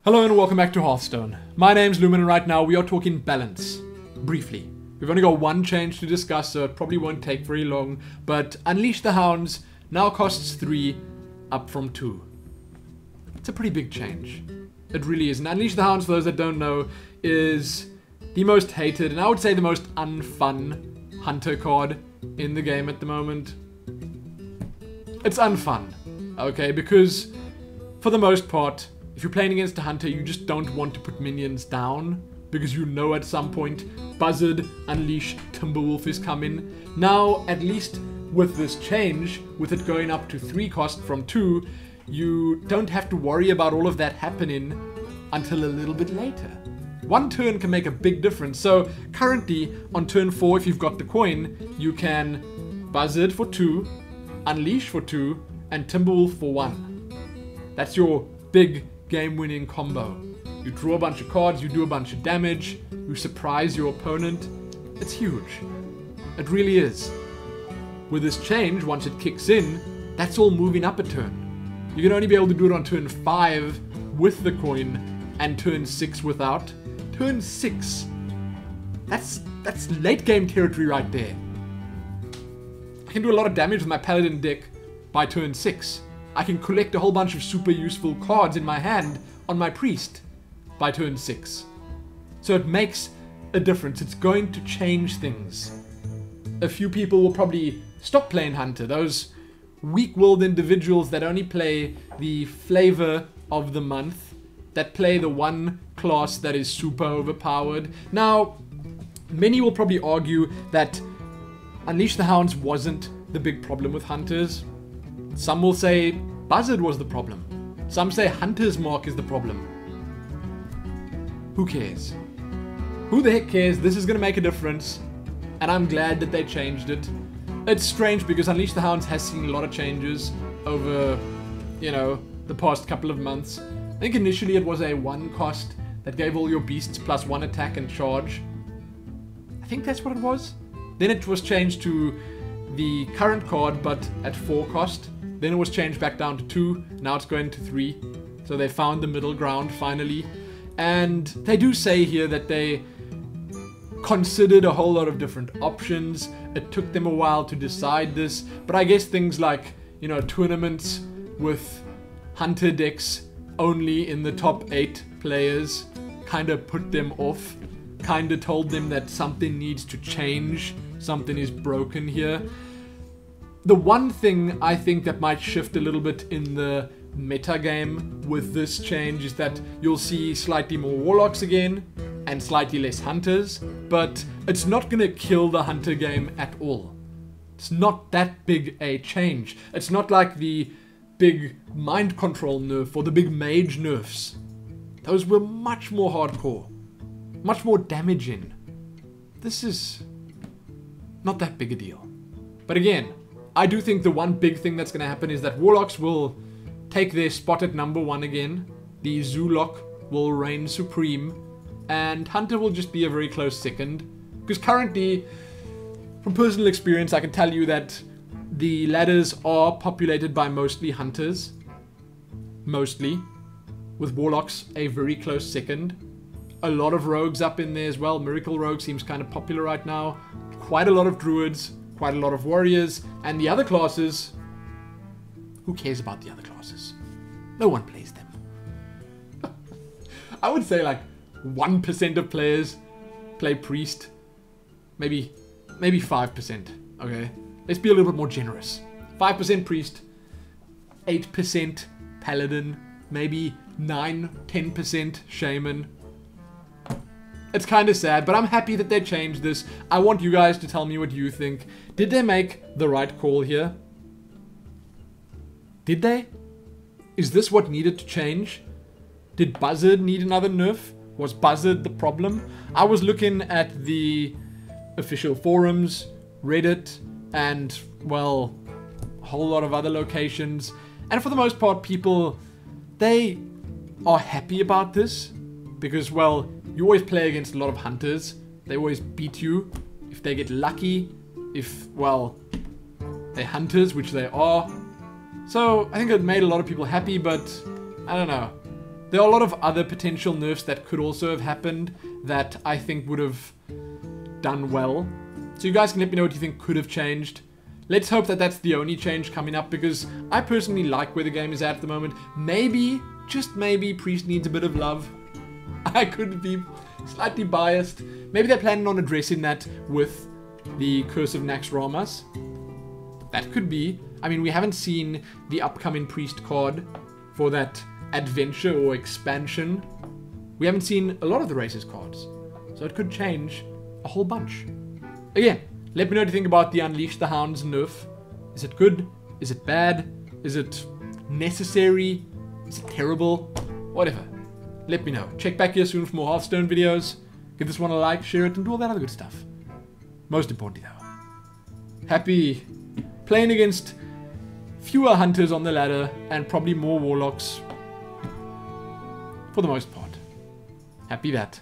Hello and welcome back to Hearthstone. My name's Lumin and right now we are talking balance. Briefly. We've only got one change to discuss, so it probably won't take very long, but Unleash the Hounds now costs 3, up from 2. It's a pretty big change. It really is. And Unleash the Hounds, for those that don't know, is the most hated, and I would say the most unfun hunter card in the game at the moment. It's unfun, okay, because for the most part, if you're playing against a hunter, you just don't want to put minions down, because you know at some point Buzzard, Unleash, Timberwolf is coming. Now, at least with this change, with it going up to 3 cost from 2, you don't have to worry about all of that happening until a little bit later. One turn can make a big difference. So currently, on turn 4, if you've got the coin, you can Buzzard for 2, Unleash for 2, and Timberwolf for 1. That's your big game-winning combo. You draw a bunch of cards, you do a bunch of damage, you surprise your opponent. It's huge. It really is. With this change, once it kicks in, that's all moving up a turn. You can only be able to do it on turn 5 with the coin and turn 6 without. Turn 6. That's late game territory right there. I can do a lot of damage with my Paladin deck by turn 6. I can collect a whole bunch of super useful cards in my hand on my Priest by turn 6. So it makes a difference. It's going to change things. A few people will probably stop playing Hunter. Those weak-willed individuals that only play the flavor of the month, that play the one class that is super overpowered. Now, many will probably argue that Unleash the Hounds wasn't the big problem with Hunters. Some will say Buzzard was the problem. Some say Hunter's Mark is the problem. Who cares? Who the heck cares? This is going to make a difference. And I'm glad that they changed it. It's strange because Unleash the Hounds has seen a lot of changes over, the past couple of months. I think initially it was a 1 cost that gave all your beasts plus 1 attack and charge. I think that's what it was. Then it was changed to the current card, but at 4 cost. Then it was changed back down to 2. Now it's going to 3. So they found the middle ground finally. And they do say here that they considered a whole lot of different options. It took them a while to decide this. But I guess things like, tournaments with hunter decks only in the top 8 players kind of put them off. Kind of told them that something needs to change. Something is broken here. The one thing I think that might shift a little bit in the meta game with this change is that you'll see slightly more Warlocks again and slightly less Hunters, but it's not going to kill the Hunter game at all. It's not that big a change. It's not like the big Mind Control nerf or the big Mage nerfs. Those were much more hardcore, much more damaging. This is not that big a deal. But again, I do think the one big thing that's going to happen is that Warlocks will take their spot at number 1 again. The Zoolock will reign supreme. And Hunter will just be a very close second. Because currently, from personal experience, I can tell you that the ladders are populated by mostly Hunters. Mostly. With Warlocks a very close second. A lot of Rogues up in there as well. Miracle Rogue seems kind of popular right now. Quite a lot of Druids. Quite a lot of Warriors. And the other classes... Who cares about the other classes? No one plays them. I would say like 1% of players play Priest. Maybe 5%. Okay? Let's be a little bit more generous. 5% Priest. 8% Paladin. Maybe 9-10% Shaman. It's kind of sad, but I'm happy that they changed this. I want you guys to tell me what you think. Did they make the right call here? Did they? Is this what needed to change? Did Buzzard need another nerf? Was Buzzard the problem? I was looking at the official forums, Reddit, and, well, a whole lot of other locations. And for the most part, people, they are happy about this. Because, well, you always play against a lot of Hunters. They always beat you. If they get lucky. If, well, they're Hunters, which they are. So, I think it made a lot of people happy, but I don't know. There are a lot of other potential nerfs that could also have happened that I think would have done well. So you guys can let me know what you think could have changed. Let's hope that that's the only change coming up, because I personally like where the game is at the moment. Maybe, just maybe, Priest needs a bit of love. I could be slightly biased. Maybe they're planning on addressing that with the Curse of Naxxramas. That could be. I mean, we haven't seen the upcoming Priest card for that adventure or expansion. We haven't seen a lot of the races cards. So it could change a whole bunch. Again, let me know what you think about the Unleash the Hounds nerf. Is it good? Is it bad? Is it necessary? Is it terrible? Whatever. Let me know. Check back here soon for more Hearthstone videos. Give this one a like, share it, and do all that other good stuff. Most importantly though, happy playing against fewer hunters on the ladder and probably more warlocks for the most part. Happy that.